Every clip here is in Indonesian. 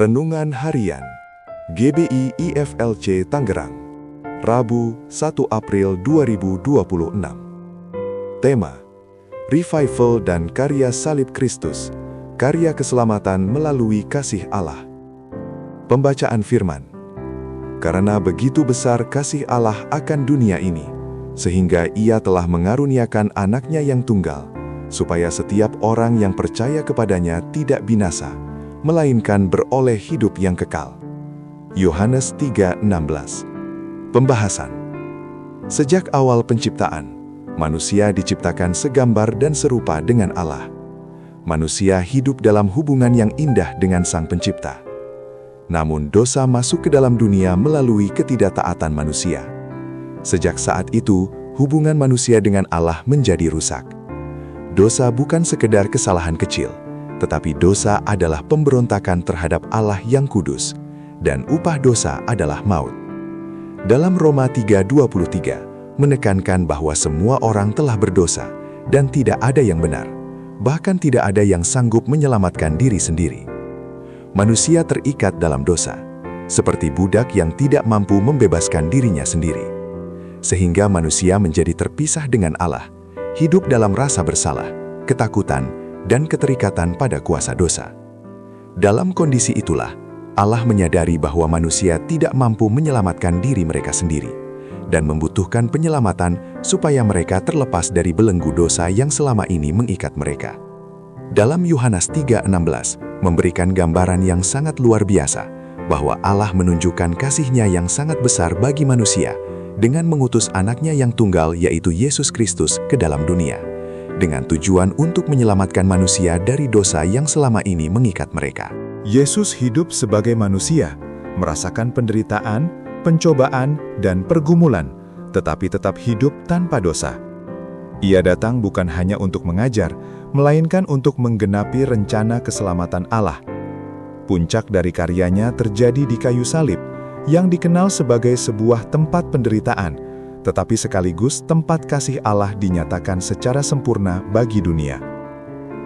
Renungan Harian GBI IFLC Tangerang, Rabu 1 April 2026. Tema: Revival dan Karya Salib Kristus, Karya Keselamatan Melalui Kasih Allah. Pembacaan firman. Karena begitu besar kasih Allah akan dunia ini, sehingga Ia telah mengaruniakan anaknya yang tunggal, supaya setiap orang yang percaya kepadanya tidak binasa, melainkan beroleh hidup yang kekal. Yohanes 3:16. Pembahasan. Sejak awal penciptaan, manusia diciptakan segambar dan serupa dengan Allah. Manusia hidup dalam hubungan yang indah dengan Sang Pencipta. Namun dosa masuk ke dalam dunia melalui ketidaktaatan manusia. Sejak saat itu, hubungan manusia dengan Allah menjadi rusak. Dosa bukan sekedar kesalahan kecil, tetapi dosa adalah pemberontakan terhadap Allah yang kudus, dan upah dosa adalah maut. Dalam Roma 3:23, menekankan bahwa semua orang telah berdosa, dan tidak ada yang benar, bahkan tidak ada yang sanggup menyelamatkan diri sendiri. Manusia terikat dalam dosa, seperti budak yang tidak mampu membebaskan dirinya sendiri. Sehingga manusia menjadi terpisah dengan Allah, hidup dalam rasa bersalah, ketakutan, dan keterikatan pada kuasa dosa. Dalam kondisi itulah, Allah menyadari bahwa manusia tidak mampu menyelamatkan diri mereka sendiri, dan membutuhkan penyelamatan supaya mereka terlepas dari belenggu dosa yang selama ini mengikat mereka. Dalam Yohanes 3:16, memberikan gambaran yang sangat luar biasa, bahwa Allah menunjukkan kasih-Nya yang sangat besar bagi manusia, dengan mengutus anaknya yang tunggal yaitu Yesus Kristus ke dalam dunia, dengan tujuan untuk menyelamatkan manusia dari dosa yang selama ini mengikat mereka. Yesus hidup sebagai manusia, merasakan penderitaan, pencobaan, dan pergumulan, tetapi tetap hidup tanpa dosa. Ia datang bukan hanya untuk mengajar, melainkan untuk menggenapi rencana keselamatan Allah. Puncak dari karyanya terjadi di kayu salib, yang dikenal sebagai sebuah tempat penderitaan, tetapi sekaligus tempat kasih Allah dinyatakan secara sempurna bagi dunia.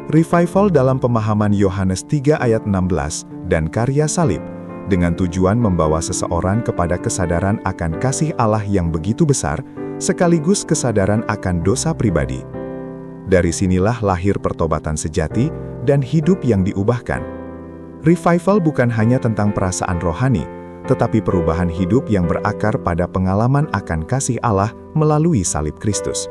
Revival dalam pemahaman Yohanes 3:16 dan karya salib, dengan tujuan membawa seseorang kepada kesadaran akan kasih Allah yang begitu besar, sekaligus kesadaran akan dosa pribadi. Dari sinilah lahir pertobatan sejati dan hidup yang diubahkan. Revival bukan hanya tentang perasaan rohani, tetapi perubahan hidup yang berakar pada pengalaman akan kasih Allah melalui salib Kristus.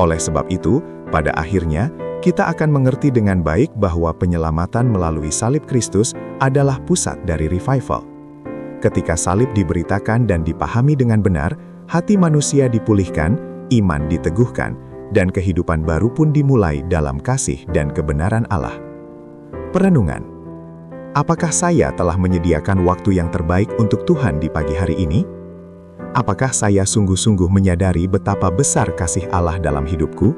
Oleh sebab itu, pada akhirnya, kita akan mengerti dengan baik bahwa penyelamatan melalui salib Kristus adalah pusat dari revival. Ketika salib diberitakan dan dipahami dengan benar, hati manusia dipulihkan, iman diteguhkan, dan kehidupan baru pun dimulai dalam kasih dan kebenaran Allah. Perenungan. Apakah saya telah menyediakan waktu yang terbaik untuk Tuhan di pagi hari ini? Apakah saya sungguh-sungguh menyadari betapa besar kasih Allah dalam hidupku?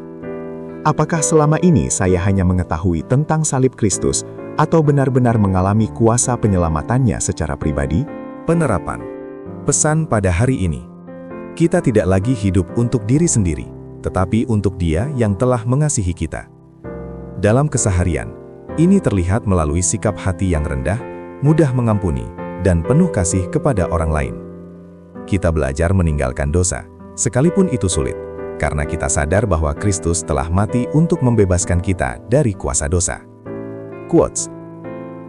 Apakah selama ini saya hanya mengetahui tentang salib Kristus atau benar-benar mengalami kuasa penyelamatannya secara pribadi? Penerapan. Pesan pada hari ini. Kita tidak lagi hidup untuk diri sendiri, tetapi untuk Dia yang telah mengasihi kita. Dalam keseharian, ini terlihat melalui sikap hati yang rendah, mudah mengampuni, dan penuh kasih kepada orang lain. Kita belajar meninggalkan dosa, sekalipun itu sulit, karena kita sadar bahwa Kristus telah mati untuk membebaskan kita dari kuasa dosa. Quotes.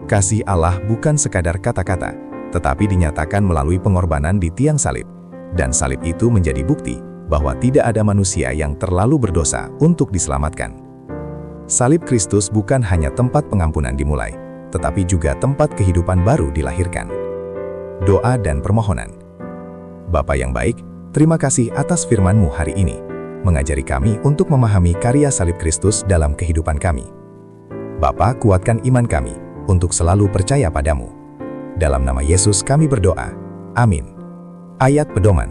Kasih Allah bukan sekadar kata-kata, tetapi dinyatakan melalui pengorbanan di tiang salib, dan salib itu menjadi bukti bahwa tidak ada manusia yang terlalu berdosa untuk diselamatkan. Salib Kristus bukan hanya tempat pengampunan dimulai, tetapi juga tempat kehidupan baru dilahirkan. Doa dan permohonan. Bapa yang baik, terima kasih atas firman-Mu hari ini, mengajari kami untuk memahami karya salib Kristus dalam kehidupan kami. Bapa, kuatkan iman kami untuk selalu percaya padamu. Dalam nama Yesus kami berdoa. Amin. Ayat pedoman.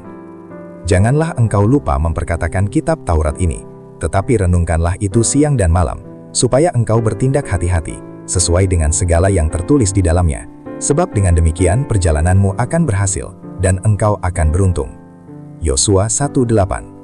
Janganlah engkau lupa memperkatakan kitab Taurat ini, tetapi renungkanlah itu siang dan malam, supaya engkau bertindak hati-hati, sesuai dengan segala yang tertulis di dalamnya, sebab dengan demikian perjalananmu akan berhasil, dan engkau akan beruntung. Yosua 1:8.